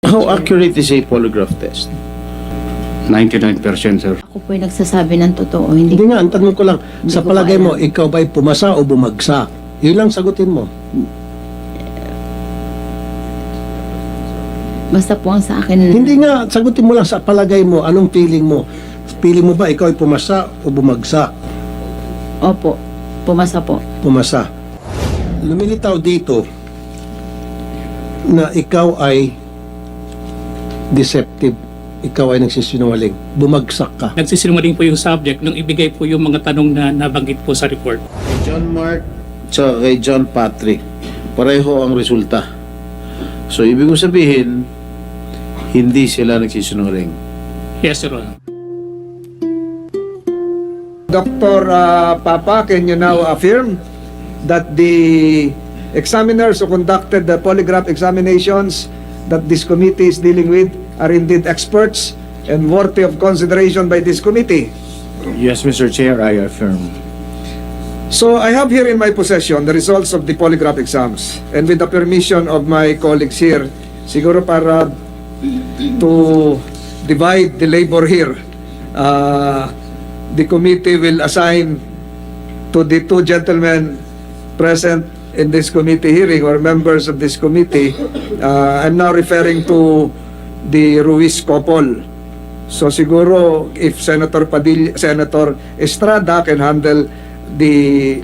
How accurate is a polygraph test? 99%, sir. Ako po ay nagsasabi ng totoo. Hindi Hindi nga, ang tanong ko lang, Hindi sa ko palagay pa mo, alam. ikaw ba'y pumasa o bumagsak? Yun lang sagutin mo. Basta po ang sa akin. Hindi nga, sagutin mo lang sa palagay mo, anong feeling mo? Feeling mo ba ikaw ay pumasa o bumagsak? Opo. Pumasa po. Pumasa. Lumilitaw dito na ikaw ay deceptive. Ikaw ay nagsisinungaling. Bumagsak ka. Nagsisinungaling po yung subject nung ibigay po yung mga tanong na nabanggit po sa report. John Mark at kay John Patrick, pareho ang resulta. So, ibig mo sabihin, hindi sila nagsisinungaling. Yes, Your Honor. Dr. Papa, can you now affirm that the examiners who conducted the polygraph examinations that this committee is dealing with are indeed experts and worthy of consideration by this committee? Yes, Mr. Chair, I affirm. So I have here in my possession the results of the polygraph exams, and with the permission of my colleagues here, siguro para to divide the labor here, the committee will assign to the two gentlemen present in this committee hearing or members of this committee. I'm now referring to the Ruiz couple. So siguro if Senator Padilla, Senator Estrada can handle the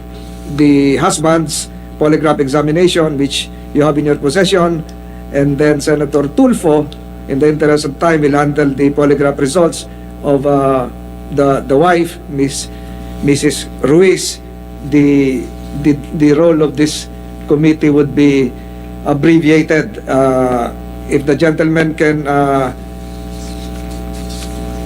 husband's polygraph examination, which you have in your possession, and then Senator Tulfo, in the interest of time, will handle the polygraph results of the wife, Mrs. Ruiz. The role of this committee would be abbreviated. If the gentleman can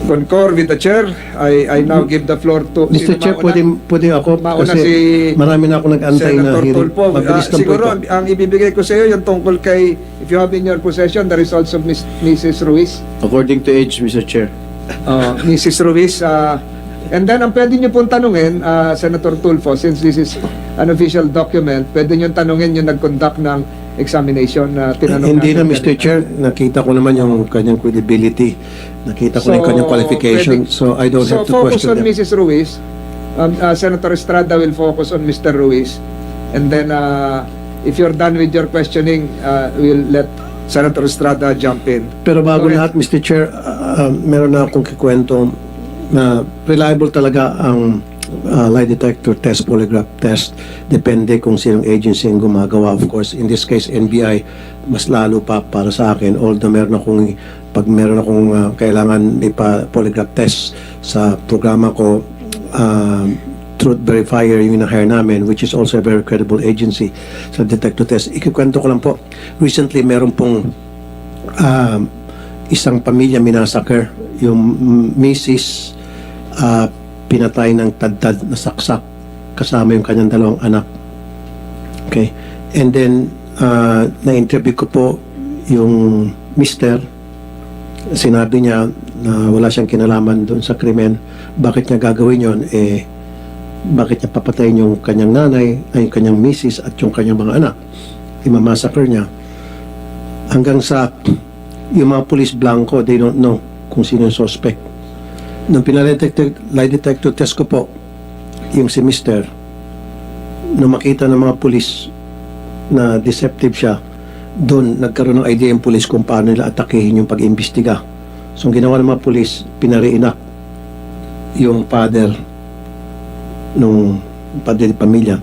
concur with the chair, I now give the floor to Mr. Chair, pwede ako Mauna kasi si marami na ako nag-antay na Senator hearing. Tulfo. Mabilis lang po Siguro ito. ang ibibigay ko sa iyo yung tungkol kay, if you have in your possession the results of Mrs. Ruiz. According to age, Mr. Chair. Mrs. Ruiz, and then ang pwede nyo pong tanungin, Senator Tulfo, since this is an official document, pwede nyo tanungin yung nag-conduct ng examination na tinanong Hindi na, natin. Mr. Chair, nakita ko naman yung kanyang credibility. Nakita ko na yung kanyang qualification. So, I don't have to focus question on them. Mrs. Ruiz. Senator Estrada will focus on Mr. Ruiz. And then, if you're done with your questioning, we'll let Senator Estrada jump in. Pero bago Go ahead. lahat, Mr. Chair, meron na akong kikwento na reliable talaga ang lie detector test, polygraph test. Depende kung sinong agency ang gumagawa. Of course, in this case, NBI, mas lalo pa para sa akin. Although pag meron akong kailangan ipa-polygraph test sa programa ko, Truth Verifier yung na-hire namin, which is also a very credible agency sa detector test. Ikikwento ko lang po, recently meron pong isang pamilya minasakar, yung Mrs. Pinatay ng tadtad na saksak kasama yung kanyang dalawang anak. Okay? And then, na-interview ko po yung mister. Sinabi niya na wala siyang kinalaman doon sa krimen. Bakit niya gagawin yon? Bakit niya papatayin yung kanyang nanay, ay yung kanyang misis at yung kanyang mga anak? Imamassacre niya. Hanggang sa yung mga police blanco, they don't know kung sino yung suspect. Nung lie detector test ko po, yung si mister, nung makita ng mga pulis na deceptive siya, doon nagkaroon ng idea yung pulis kung paano nila atakehin yung pag-imbestiga. So, ang ginawa ng mga pulis, pinariinak yung father nung padre de pamilya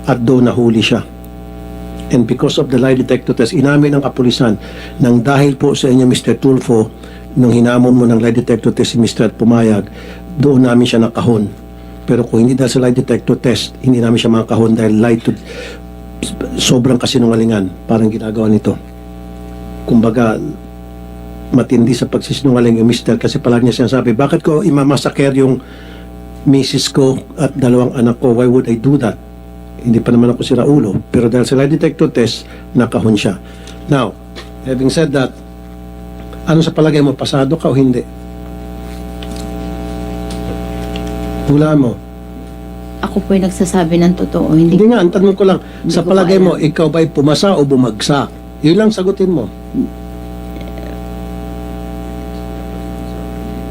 at doon nahuli siya. And because of the lie detector test, inamin ng kapulisan nang dahil po sa inyo, Mr. Tulfo, nung hinamon mo ng lie detector test si Mr. at pumayag, doon namin siya nakahon. Pero kung hindi dahil sa lie detector test, hindi namin siya makahon dahil sobrang kasinungalingan parang ginagawa nito. Kumbaga, matindi sa pagsisinungaling yung Mr. kasi palagi niya sinasabi, bakit ko imamasaker yung misis ko at dalawang anak ko? Why would I do that? Hindi pa naman ako si Raulo. Pero dahil sa lie detector test, nakahon siya. Now, having said that, ano sa palagay mo, pasado ka o hindi? Hula mo. Ako po ay nagsasabi ng totoo. Hindi Hindi nga, ang tanong ko lang, Hindi sa ko palagay pa mo, ikaw ba'y pumasa o bumagsak? Yun lang sagutin mo.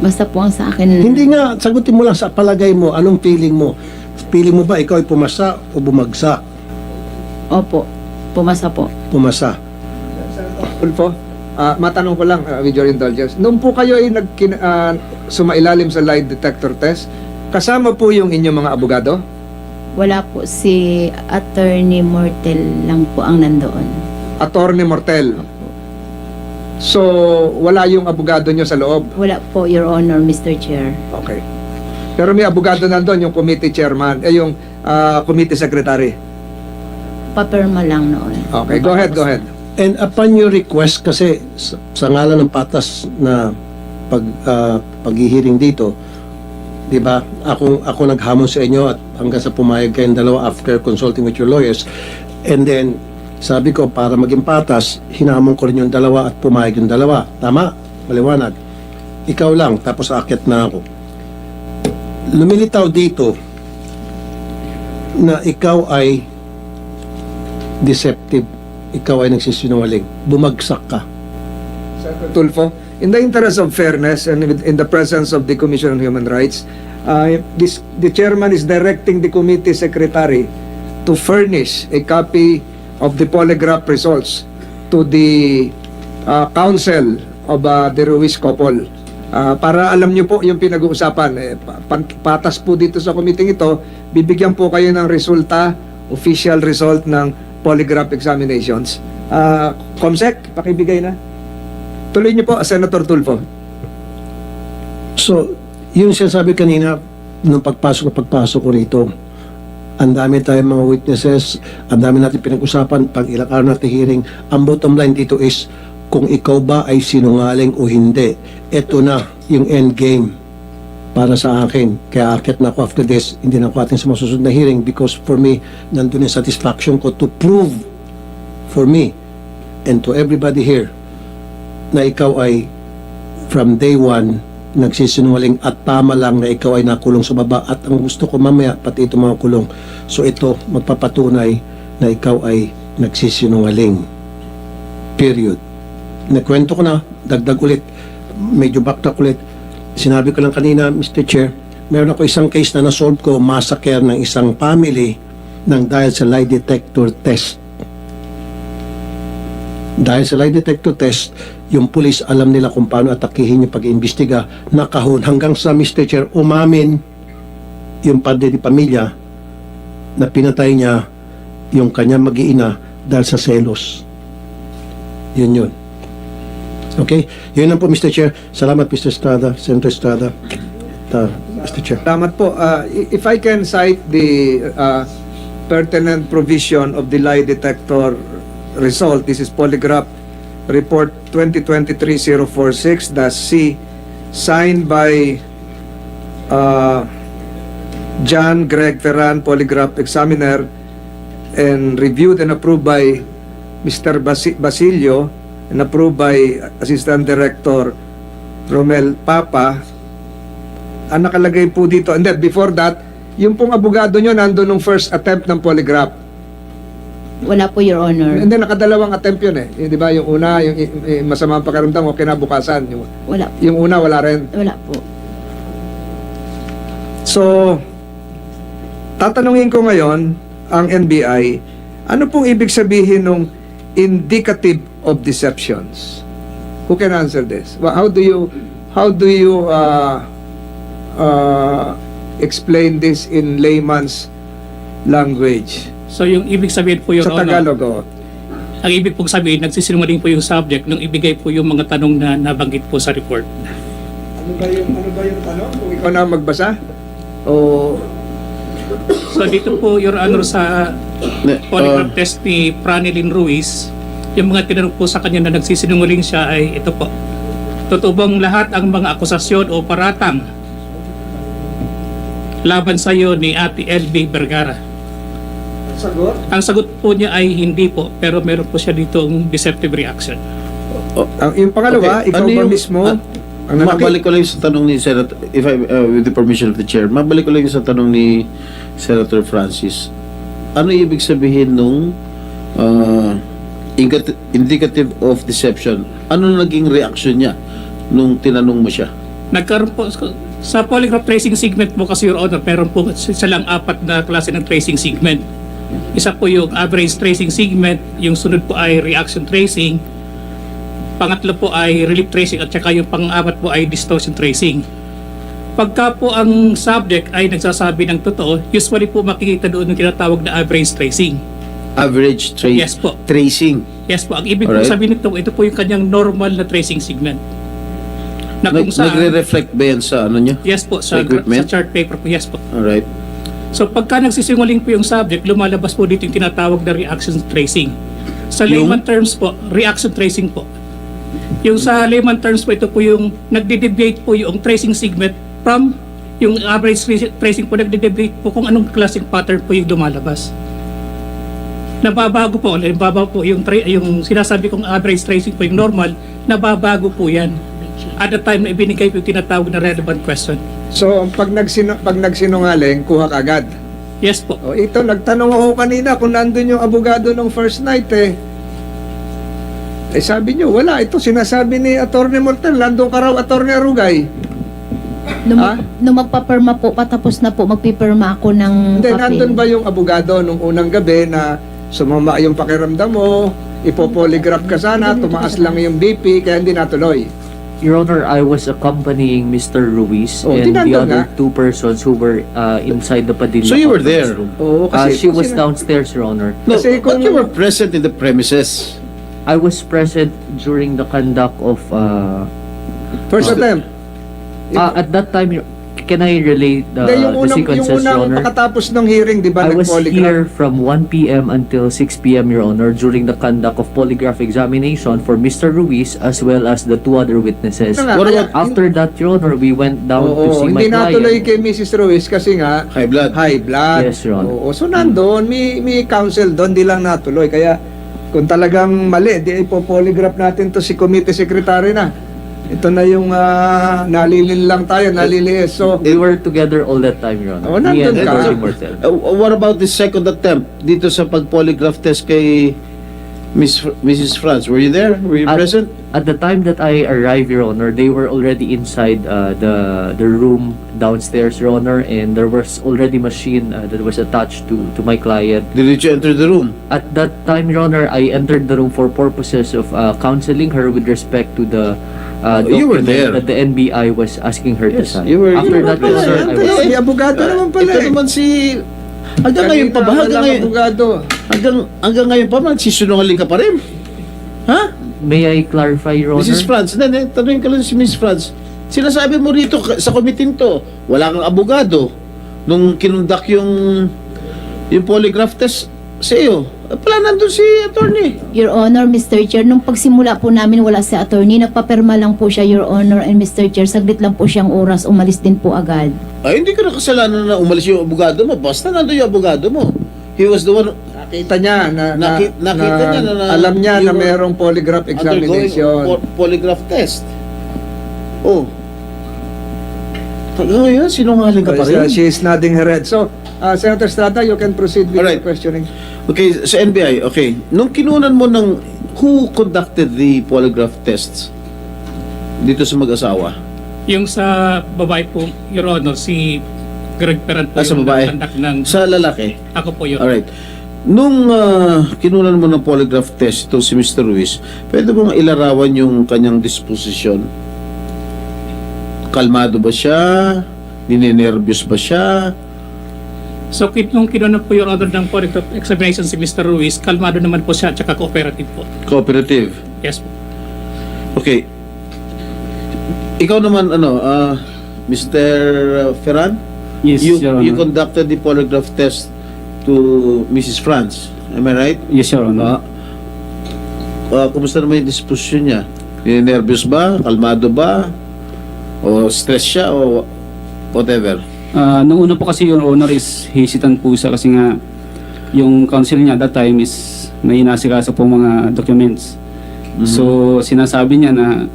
Basta po ang sa akin, Hindi nga, sagutin mo lang sa palagay mo, anong feeling mo? Feeling mo ba ikaw ay pumasa o bumagsak? opo, pumasa po. Pumasa. Tulfo, matanong ko lang with your indulgence. Nung po kayo ay sumailalim sa lie detector test, kasama po yung inyong mga abogado? Wala po, si Attorney Mortel lang po ang nandoon. Attorney Mortel. So, wala yung abogado nyo sa loob? Wala po, Your Honor, Mr. Chair. Okay. Pero may abogado nandun, yung committee chairman, yung committee secretary. Papirma lang noon. Okay, go ahead. And upon your request, kasi sa ngalan ng patas na paghihiring dito, di ba, ako naghamon sa inyo at hanggang sa pumayag kayong dalawa after consulting with your lawyers. And then, sabi ko, para maging patas, hinamon ko rin yung dalawa at pumayag yung dalawa. Tama? Maliwanag. Ikaw lang, tapos aakyat na ako. Lumilitaw dito na ikaw ay deceptive. Ikaw ay nagsisinungaling. Bumagsak ka. Tulfo, in the interest of fairness and in the presence of the Commission on Human Rights, the chairman is directing the committee secretary to furnish a copy of the polygraph results to the counsel of the Ruiz couple. Para alam niyo po yung pinag-uusapan. Patas po dito sa committee ito, bibigyan po kayo ng resulta, official result ng polygraph examinations. Comsec, pakibigay na. Tuloy niyo po, Senator Tulfo. So, yung sinasabi kanina, nung pagpasok ko rito, ang dami tayong mga witnesses, ang dami natin pinag-usapan, pag ilang araw natin hearing, ang bottom line dito is, kung ikaw ba ay sinungaling o hindi. Ito na yung end game para sa akin. Kaya akit na ako after this, hindi na ako atin sa masusunod na hearing because for me, nandun yung satisfaction ko to prove for me and to everybody here na ikaw ay from day one nagsisinungaling at tama lang na ikaw ay nakulong sa baba at ang gusto ko mamaya pati ito mga kulong. So ito magpapatunay na ikaw ay nagsisinungaling. Period. Nakwento ko na, dagdag ulit, medyo backtrack ulit. Sinabi ko lang kanina, Mr. Chair, meron ako isang case na nasolve ko, massacre ng isang family ng dahil sa lie detector test. Dahil sa lie detector test, yung pulis alam nila kung paano atakihin yung pag-iimbestiga, nakahon hanggang sa Mr. Chair, umamin yung padre di pamilya na pinatay niya yung kanyang mag-iina dahil sa selos. Yun. Okay? Yun lang po, Mr. Chair. Salamat, Mr. Estrada, Senator Estrada. Mr. Chair. Salamat po. If I can cite the pertinent provision of the lie detector result, this is polygraph report 2023-046-C, signed by John Greg Ferran, polygraph examiner, and reviewed and approved by Mr. Basilio, and approved by Assistant Director Romel Papa. Ang nakalagay po dito, and then before that, yung pong abogado nyo nandun nung first attempt ng polygraph. Wala po, Your Honor. And then nakadalawang attempt yun eh. Yung, di ba, yung una, yung masama ang pakiramdam o kinabukasan. Wala. Yung una, wala rin. Wala po. So, tatanungin ko ngayon ang NBI, ano pong ibig sabihin ng indicative of deceptions? Who can answer this? How do you explain this in layman's language? So yung ibig sabihin po, Your Sa Honor, Tagalog, oh. ang ibig pong sabihin, nagsisinungaling po yung subject nung ibigay po yung mga tanong na nabanggit po sa report. Ano ba yung tanong? Kung ikaw na magbasa? O So dito po, Your Honor, sa polygraph test ni Franelyn Ruiz, yung mga tinanong po sa kanya na nagsisinungaling siya ay ito po. Totoo bang lahat ang mga akusasyon o paratang laban sa iyo ni Ate LB Vergara? sagot? Ang sagot po niya ay hindi po, pero meron po siya dito ang deceptive reaction. Yung pangalawa, Okay. ikaw Ano ba yung- mismo? Ang Mabalik ko lang yung sa tanong ni Senator, if I, with the permission of the Chair, mabalik ko lang yung sa tanong ni Senator Francis. Ano ibig sabihin nung indicative of deception? Ano naging reaction niya nung tinanong mo siya? Nagkaroon po, sa polygraph tracing segment po kasi, Your Honor, meron po isa lang 4 na klase ng tracing segment. Isa po yung average tracing segment, yung sunod po ay reaction tracing, pangatlo po ay relief tracing, at saka yung pang-apat po ay distortion tracing. Pagka po ang subject ay nagsasabi ng totoo, usually po makikita doon yung tinatawag na average tracing. Average Yes po. tracing. Yes po, ang ibig Alright. po sabihin nito, ito po yung kanyang normal na tracing segment. Na kung saan, Nagre-reflect ba yan sa ano nyo? yes po, sa equipment? chart paper po, yes po. Alright. So pagka nagsisinungaling po yung subject, lumalabas po dito yung tinatawag na reaction tracing. Sa Yung- layman terms po, reaction tracing po. Yung sa layman terms po, ito po yung nagde-deviate po yung tracing segment from yung average tracing po, nagde-deviate po kung anong klaseng pattern po yung lumalabas. Nababago po, nababago po yung sinasabi kong average tracing po, yung normal, nababago po yan. At the time na ibinigay po yung tinatawag na relevant question. So, pag nagsinungaling, kuha ka agad. Yes po. O ito, nagtanong ako kanina kung nandun yung abogado ng first night eh. Eh sabi nyo, wala. Ito sinasabi ni Atty. Mortel, nandun ka raw, Atty. Arugay. Nung magpapirma po, patapos na po, magpipirma ako ng Hindi, papel. nandun ba yung abogado nung unang gabi na sumama yung pakiramdam mo, ipopolygraph ka sana, tumaas lang yung BP, kaya hindi natuloy. Your Honor, I was accompanying Mr. Ruiz Oh, and the tinandun other nga. 2 persons who were inside the Padilla So you were conference there? room. Oo, She kung was sina- downstairs, Your Honor. No, Kasi but kung- you were present in the premises. I was present during the conduct of First attempt. at that time. Can I relate Hindi, the sequences, Your unang Honor? pagkatapos ng hearing, di ba, I was nag-polygraph? here from 1 p.m. until 6 p.m., Your Honor, during the conduct of polygraph examination for Mr. Ruiz as well as the 2 other witnesses. Ano nga, What kaya- about- After that, Your Honor, we went down to Oo, see my hindi natuloy client. kay Mrs. Ruiz kasi nga, High blood. high blood. Yes, Your Honor. Oo, so nandun, may counsel doon, di lang natuloy. Kaya kung talagang mali, di ipo-polygraph natin to si committee secretary na. Ito na yung nalilin lang tayo, naliliis. So, We were together all that time, Your Honor. Oh, Me nandun and ka. Attorney Mortel. What about the second attempt dito sa pag-polygraph test kay Mrs. Franz? Were you there? Were you At- present? At the time that I arrived, Your Honor, they were already inside the room downstairs, Your Honor, and there was already machine that was attached to my client. Did you enter the room? At that time, Your Honor, I entered the room for purposes of counseling her with respect to the You were document there. that the NBI was asking her to Yes, sign. you were- After you that, were Your Honor, I present. was... may abogado naman pala Ito eh. naman si... Hanggang ngayon pa ba? Kanina, Hanggang walang ngayon, abogado. hanggang ngayon pa, magsisunungaling ka pa rin? Ha? May I clarify, Your Honor? Mrs. Franz, hindi, tanongin ka lang si Mrs. Franz. Sinasabi mo rito sa committee to, wala kang abogado. Nung kinundak yung polygraph test sa iyo, pala nandun si attorney. Your Honor, Mr. Chair, nung pagsimula po namin wala si attorney, nagpapirma lang po siya, Your Honor and Mr. Chair, saglit lang po siyang oras, umalis din po agad. Ay, hindi ka na kasalanan na umalis yung abogado mo. Basta nandun yung abogado mo. He was the one Nakita niya nakita niya na alam niya you na were mayroong polygraph undergoing examination. polygraph test. Oh. Hanggang ngayon, sinungaling ka pa rin. She is nodding her head. So, Senator Estrada, you can proceed with Alright. your questioning. Okay, sa NBI, okay. Nung kinunan mo ng who conducted the polygraph tests dito sa mag-asawa? Yung sa babae po, Your Honor, si Greg Peran po Sa yung babae? nagkandak ng... Sa lalaki? Ako po yun. Alright. Nung kinunan mo ng polygraph test itong si Mr. Ruiz, pwede bang ilarawan yung kanyang disposisyon? Kalmado ba siya? Ninenervyos ba siya? So, nung kinunan po, Your Honor, ng polygraph examination si Mr. Ruiz, kalmado naman po siya at saka cooperative po. Cooperative? Yes po. Okay. Ikaw naman, Mr. Ferran? Yes, you, Your you Honor. conducted the polygraph test to Mrs. Franz. Am I right? Yes, Your Honor. Kumusta naman yung disposition niya? Nervous ba? Kalmado ba? O stress siya? O whatever? Nung una po kasi, Your Honor, is hesitant po siya kasi nga yung counsel niya that time is may inasikasa po mga documents. So, sinasabi niya na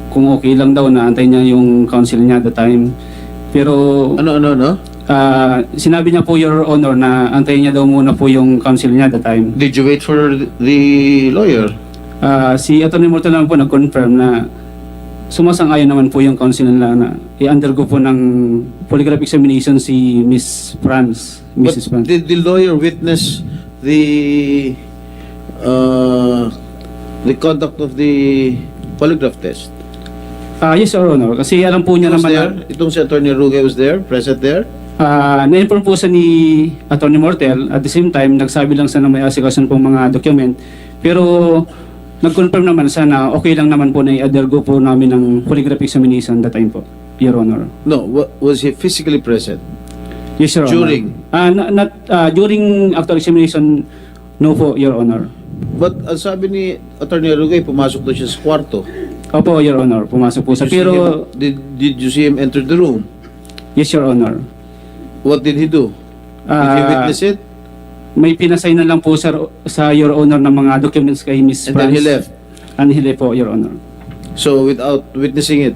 kung okay lang daw na antayin niya yung counsel niya that time. Pero Ano? sinabi niya po, Your Honor, na antayin niya daw muna po yung counsel niya that time. Did you wait for the lawyer? Si Atty. Morton naman po nag-confirm na sumasang-ayon naman po yung council na i-undergo po ng polygraph examination si Miss Franz. But Mrs. Franz. did the lawyer witness the conduct of the polygraph test? Yes, Your Honor. Kasi alam po niya Was naman there? Itong si Attorney Rugay was there? Present there? na-inform po sa ni Attorney Mortel. At the same time, nagsabi lang sa na may asikason pong mga document. Pero nag-confirm naman sana okay lang naman po na i-undergo po namin ng polygraph examination that time po, Your Honor. No. Was he physically present? Yes, Your Honor. During? During actual examination, no po, Your Honor. But ang sabi ni Attorney Rugay, pumasok daw siya sa kwarto. Opo, Your Honor. Pumasok po sa... Did you see Pero, him- did you see him enter the room? yes, Your Honor. What did he do? Did he witness it? May pinasay na lang po sa Your Honor ng mga documents kay Miss And then he Franz. left. And he left po, Your Honor. So without witnessing it?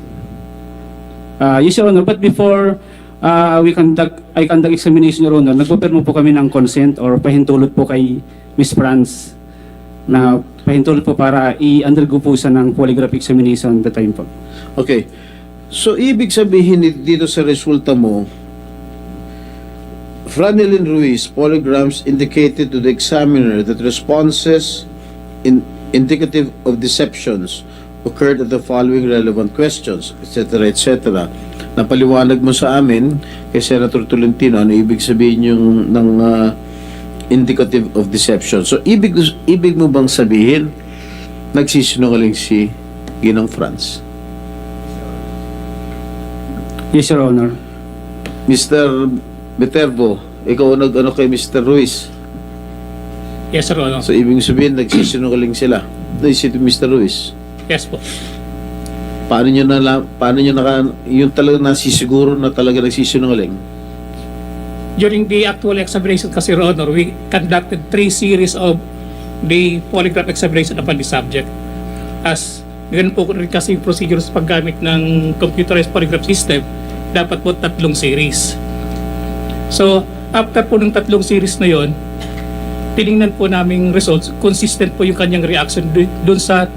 Yes, Your Honor. But before I conduct examination, Your Honor, nagpapirmo po kami ng consent or pahintulot po kay Miss Franz na pahintulot po para i-undergo po siya ng polygraph examination that time po. Okay. So ibig sabihin dito sa resulta mo, Franelin Ruiz polygraphs indicated to the examiner that responses indicative of deceptions occurred at the following relevant questions, etc., etc. Napaliwanag mo sa amin kay Senator Tolentino ano ibig sabihin yung ng indicative of deception. So ibig mo bang sabihin nagsisinungaling si Ginang Franz? Yes, Your Honor. Mr. Viterbo, ikaw nag-ano kay Mr. Ruiz. Yes, Your Honor. So, ibig sabihin, nagsisinungaling sila. Si Mr. Ruiz. Yes po. Paano yung talaga nasisiguro na talaga nagsisinungaling? During the actual examination kasi, Your Honor, we conducted 3 series of the polygraph examination upon the subject. As ganun po rin kasi yung procedure sa paggamit ng computerized polygraph system, dapat po 3 series. So, after po ng 3 series na yon, tiningnan po naming results, consistent po yung kanyang reaction doon sa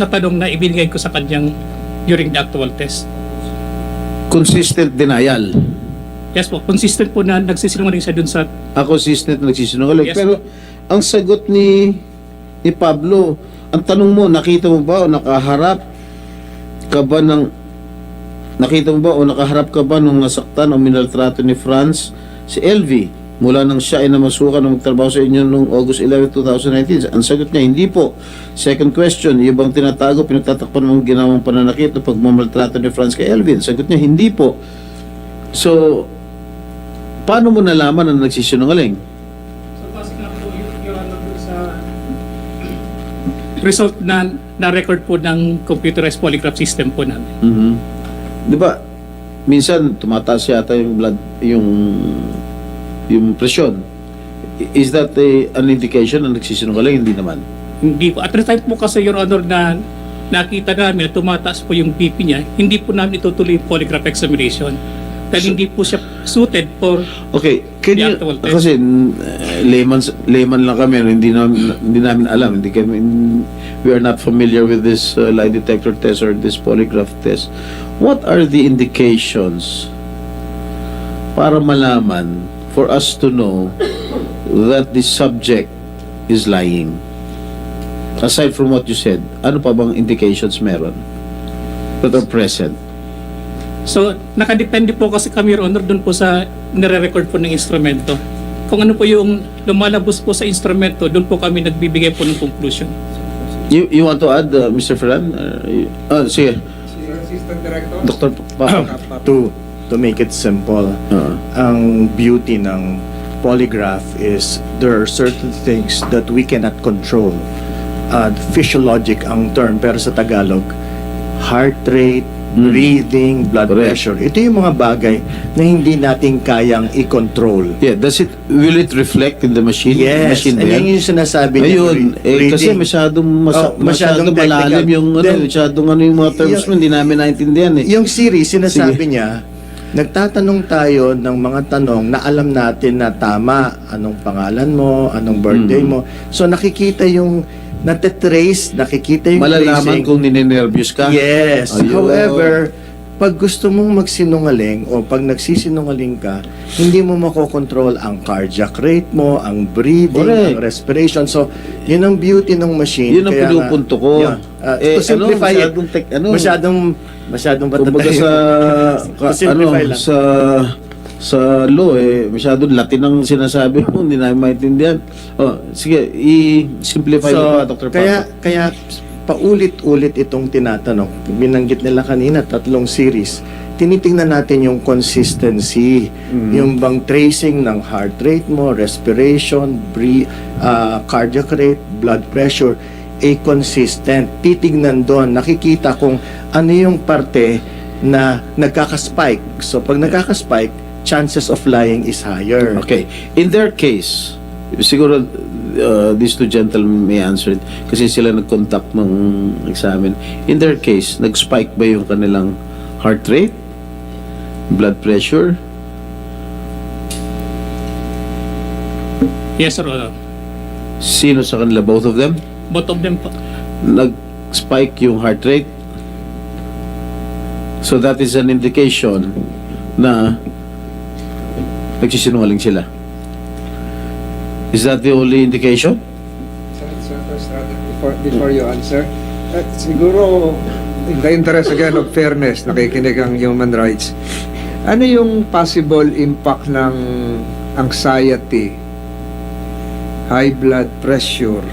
tanong na ibinigay ko sa kanyang during the actual test. Consistent denial. Yes po, consistent po na nagsisinungaling siya doon sa... Consistent na nagsisinungaling. Yes. Pero, ang sagot ni Pablo, ang tanong mo, nakita mo ba o nakaharap ka ba nung nasaktan o minaltrato ni Franz si LV mula nang siya ay namasukan na magtrabaho sa inyo noong August 11, 2019? Ang sagot niya, hindi po. Second question, yung bang tinatago, pinagtatakpan mong ginawang pananakit o pagmamaltrato ni Franz kay LV? Ang sagot niya, hindi po. So, paano mo nalaman na nagsisinungaling? So, base nga po yung ano sa result na record po ng computerized polygraph system po namin. Mhm. Di ba, minsan tumataas yata yung blood, yung presyon. Is that an indication na nagsisinungaling? Hindi naman. Hindi po. At the time po kasi, Your Honor, na nakita namin na tumataas po yung BP niya, hindi po namin itutuloy yung polygraph examination. Dahil hindi po siya suited for... Okay, can The you, actual test. kasi layman lang kami, no? hindi namin alam, we are not familiar with this lie detector test or this polygraph test. What are the indications para malaman, for us to know that the subject is lying? Aside from what you said, ano pa bang indications meron that are present? So, nakadepende po kasi kami, Your Honor, doon po sa nire-record po ng instrumento. Kung ano po yung lumalabos po sa instrumento, doon po kami nagbibigay po ng conclusion. You want to add, Mr. Ferran? Sige. Dr. To make it simple, ang beauty ng polygraph is there are certain things that we cannot control. Physiologic ang term, pero sa Tagalog, heart rate, breathing, blood Correct. pressure. Ito yung mga bagay na hindi natin kayang i-control. Yeah, will it reflect in the machine? Yes, Machine ba and yan? yan yung sinasabi niya. Ayun, kasi masyadong masyadong malalim technical. yung Then, masyadong yung mga terms mo, hindi namin naintindihan eh. Yung series, sinasabi niya, nagtatanong tayo ng mga tanong na alam natin na tama. Anong pangalan mo? Anong birthday mo? So nakikita yung natitrace, nakikita yung Malalaman tracing. kung ninenervyos ka. Yes. Ayun. However, pag gusto mong magsinungaling o pag nagsisinungaling ka, hindi mo makokontrol ang cardiac rate mo, ang breathing, Correct. ang respiration. So, yun ang beauty ng machine. Yun ang Kaya nga, pinupunto ko. yeah. To simplify it, masyadong Kumbaga patatay. sa To simplify lang. sa law masyadong Latin ang sinasabi mo, hindi namin maintindihan. Oh, sige, i-simplify mo pa, Dr. kaya, Paco. kaya paulit-ulit itong tinatanong. Binanggit nila kanina, 3 series. Tinitingnan natin yung consistency, yung bang tracing ng heart rate mo, respiration, cardiac rate, blood pressure, consistent. Titignan doon, nakikita kung ano yung parte na nagkaka-spike. So pag nagkaka-spike, chances of lying is higher. Okay. In their case, siguro these two gentlemen may answer it kasi sila nag-contact ng examen. In their case, nag-spike ba yung kanilang heart rate, blood pressure? Yes, Your Honor. Sino sa kanila? Both of them? Both of them po. Nag-spike yung heart rate? So that is an indication na nagsisinungaling sila. Is that the only indication? Before you answer, siguro, in the interest again of fairness, nakikinig ang human rights, ano yung possible impact ng anxiety, high blood pressure,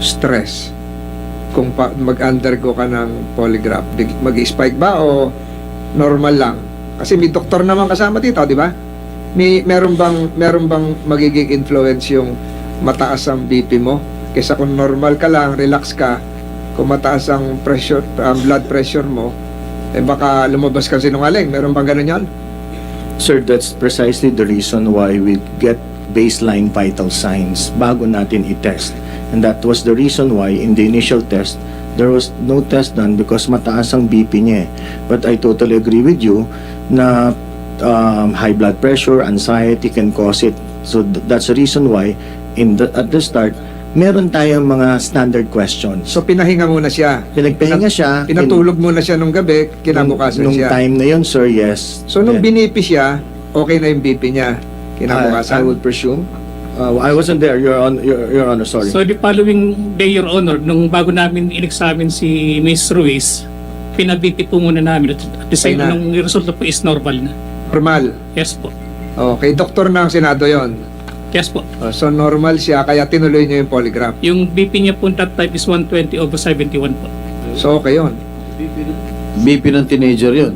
stress, kung mag-undergo ka ng polygraph? Mag-spike ba o normal lang? Kasi may doktor naman kasama dito, di ba? Meron bang magiging influence yung mataas ang BP mo? Kaysa kung normal ka lang, relax ka, kung mataas ang pressure, ang blood pressure mo, baka lumabas ka sinungaling. Meron bang ganun yan? Sir, that's precisely the reason why we get baseline vital signs bago natin i-test. And that was the reason why in the initial test, there was no test done because mataas ang BP niya. But I totally agree with you na high blood pressure, anxiety can cause it. So that's the reason why at the start, meron tayong mga standard questions. So pinahinga muna siya. Pinagpahinga siya. Pinatulog muna siya nung gabi, kinabukasan nung siya. time na yun, sir, yes. So nung Yeah. binipi siya, okay na yung BP niya. Kinabukasan. I would presume. I wasn't there, Your Honor, sorry. So the following day, Your Honor, nung bago namin in-examine si Ms. Ruiz, pinabiti po muna namin at the same Okay na. nung resulta po is normal na. Normal. Yes po. Okay, doktor ng Senado yon. Yes po. So normal siya, kaya tinuloy niya yung polygraph. Yung BP niya po that time is 120/71 po. So okay yun. BP ng teenager yun.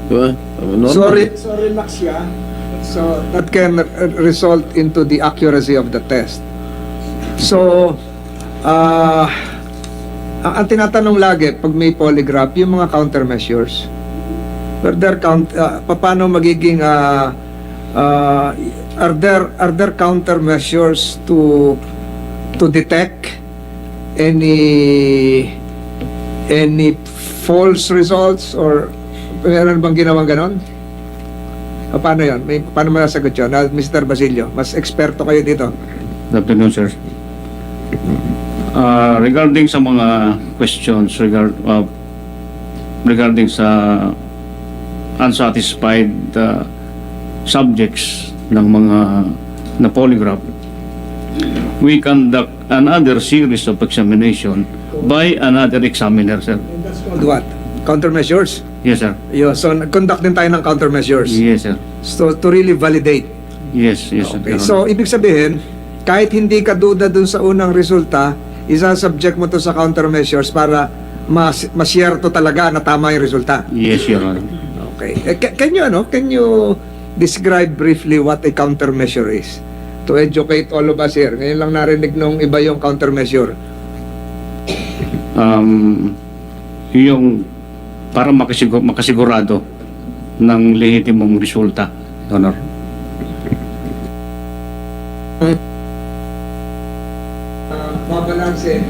Diba? Normal. So relax siya. So that can result into the accuracy of the test. So, ang tinatanong lagi pag may polygraph, yung mga countermeasures. Paano magiging are there countermeasures to detect any false results or meron bang ginawang ganon? Paano yun? Paano mo nasagot yun? Mr. Basilio, mas eksperto kayo dito. Good afternoon, sir. Regarding sa mga questions regarding sa unsatisfied subjects ng mga na polygraph, we conduct another series of examination by another examiner, sir. That's called what? Countermeasures? Yes, sir. So, nag-conduct din tayo ng countermeasures. Yes, sir. So, to really validate. Yes, yes, sir. Okay. So, ibig sabihin, kahit hindi ka duda dun sa unang resulta, isa-subject mo to sa countermeasures para masyerto talaga na tama yung resulta. Yes, Your Honor. Okay. Can you describe briefly what a countermeasure is? To educate all of us here. Ngayon lang narinig nung iba yung countermeasure. Yung para makasigurado ng lehitimong resulta, Honor. Babalanse.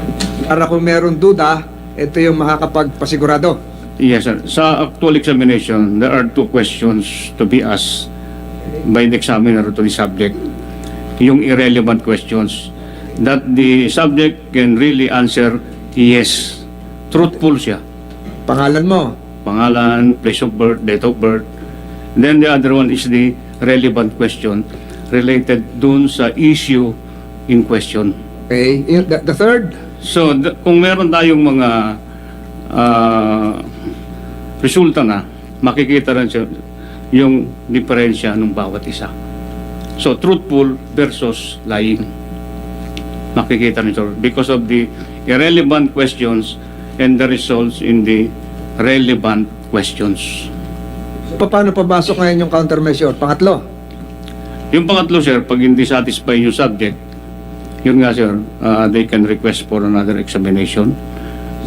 Para kung meron duda, ito yung makakapagpasigurado. Yes, sir. Sa actual examination, there are 2 questions to be asked by the examiner to the subject. Yung irrelevant questions. that the subject can really answer yes. Truthful siya. Pangalan mo? Pangalan, place of birth, date of birth. Then the other one is the relevant question related dun sa issue in question. Okay. The third? So, kung meron tayong mga resulta na, makikita rin siya yung diferensya ng bawat isa. So, truthful versus lying. Makikita rin siya because of the irrelevant questions and the results in the relevant questions. Paano papasok ngayon yung countermeasure? Pangatlo? Yung pangatlo, sir, pag hindi satisfy yung subject, yun nga, sir, they can request for another examination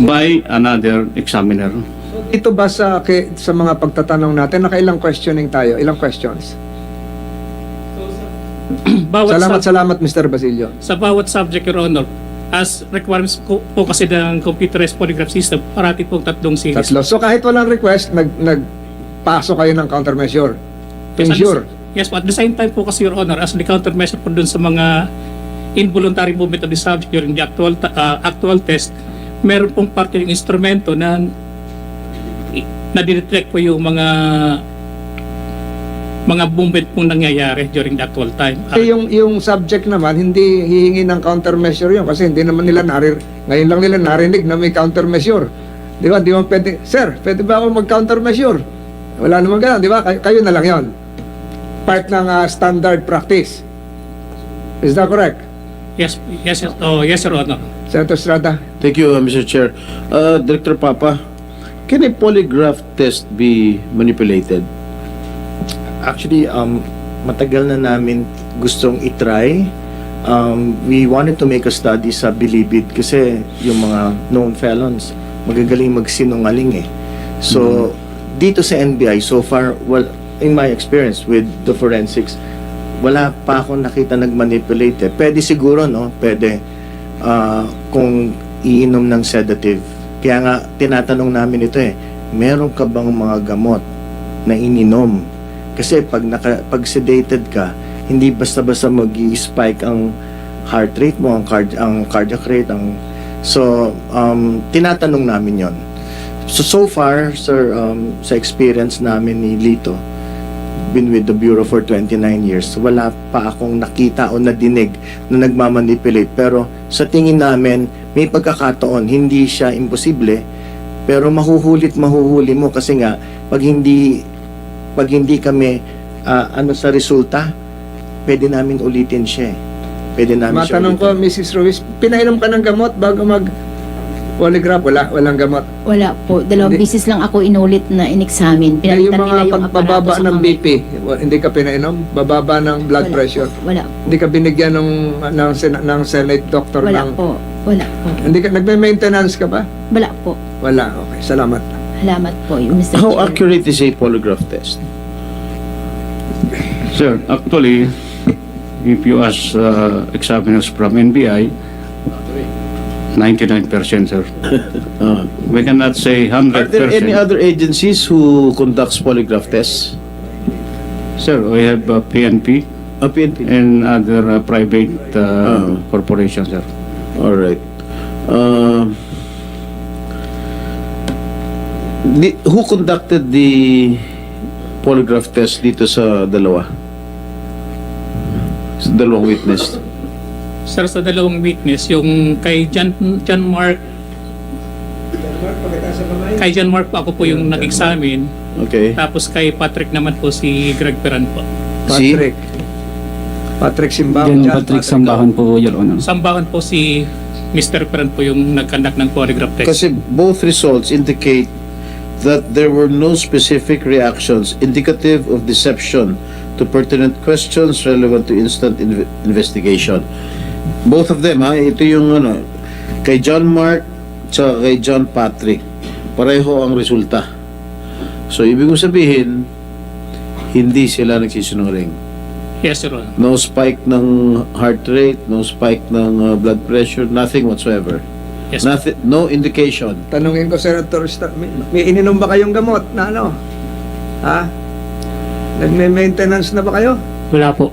by another examiner. Ito ba sa mga pagtatanong natin, nakailang questioning tayo? Ilang questions? Salamat, Mr. Basilio. Sa bawat subject, Your Honor, as requirements po kasi ng computerized polygraph system, parati pong 3 series. Tatlo. So kahit walang request, nagpasok kayo ng countermeasure. Ensure. Yes, but at the same time po kasi, Your Honor, as the countermeasure po dun sa mga involuntary movement of the subject during the actual test, meron pong parte yung instrumento na nadidetect po yung mga movement pong nangyayari during the actual time. Yung subject naman, hindi hihingi ng countermeasure yun kasi hindi naman nila ngayon lang nila narinig na may countermeasure. Di ba? Di ba pwede, sir, pwede ba ako mag-countermeasure? Wala naman ganun, di ba? Kayo na lang yon. Part ng standard practice. Is that correct? Yes, Your Honor. Senator Estrada? Thank you, Mr. Chair. Director Papa, can a polygraph test be manipulated? Actually, matagal na namin gustong itry. We wanted to make a study sa Bilibid kasi yung mga known felons magagaling magsinungaling eh. So, dito sa NBI, so far, well, in my experience with the forensics, wala pa akong nakita nag-manipulate eh. Pwede siguro, no? Pwede kung iinom ng sedative. Kaya nga, tinatanong namin ito eh, meron ka bang mga gamot na ininom? Kasi pag sedated ka, hindi basta-basta mag-i-spike ang heart rate mo, ang cardiac rate, tinatanong namin yon. So far, sir, sa experience namin ni Lito, been with the Bureau for 29 years, wala pa akong nakita o nadinig na nagmamanipulate. Pero sa tingin namin, may pagkakataon, hindi siya imposible, pero mahuhuli mo kasi nga, pag hindi kami sa resulta, pwede namin ulitin siya. Pwede namin siya Matanong ko, ulitin. Mrs. Ruiz, pinainom ka ng gamot bago polygraph? Walang gamot. Wala po. 2 bisis lang ako inulit na in-examine. Yung Pinalitan nila mga yung pagbababa aparato sa ng kamay. BP, hindi ka pinainom? Bababa ng blood Wala pressure? po. Wala. Hindi ka binigyan ng Senate doctor Wala ng... po. Wala po. Hindi ka, nagme-maintenance ka ba? Wala po. Wala. Okay, salamat. Salamat po, Mr. How Chair. accurate is a polygraph test? Sir, actually, if you ask examiners from NBI, 99%, sir. We cannot say 100%. Are there any other agencies who conducts polygraph tests? Sir, we have PNP PNP. and other private corporations, sir. All right. Who conducted the polygraph test dito sa dalawa? Sa dalawang witness. Sir, sa dalawang witness, yung kay John Mark, po ako po yung nag-examine, Okay. tapos kay Patrick naman po si Greg Peran po. Si? Patrick Simbahan. John John Patrick Sambahan po, Your Honor. Sambakan po si Mr. Peran po yung nag-conduct ng polygraph test. Kasi both results indicate that there were no specific reactions indicative of deception to pertinent questions relevant to instant investigation. Both of them, ito yung kay John Mark at kay John Patrick. Pareho ang resulta. So, ibig mo sabihin, hindi sila nagsisinungaling. Yes, Your Honor. No spike ng heart rate, no spike ng blood pressure, nothing whatsoever. Yes. Nothing, no indication. Tanungin ko, Senator, may ininom ba kayong gamot na Ha? Nagme-maintenance na ba kayo? Wala po.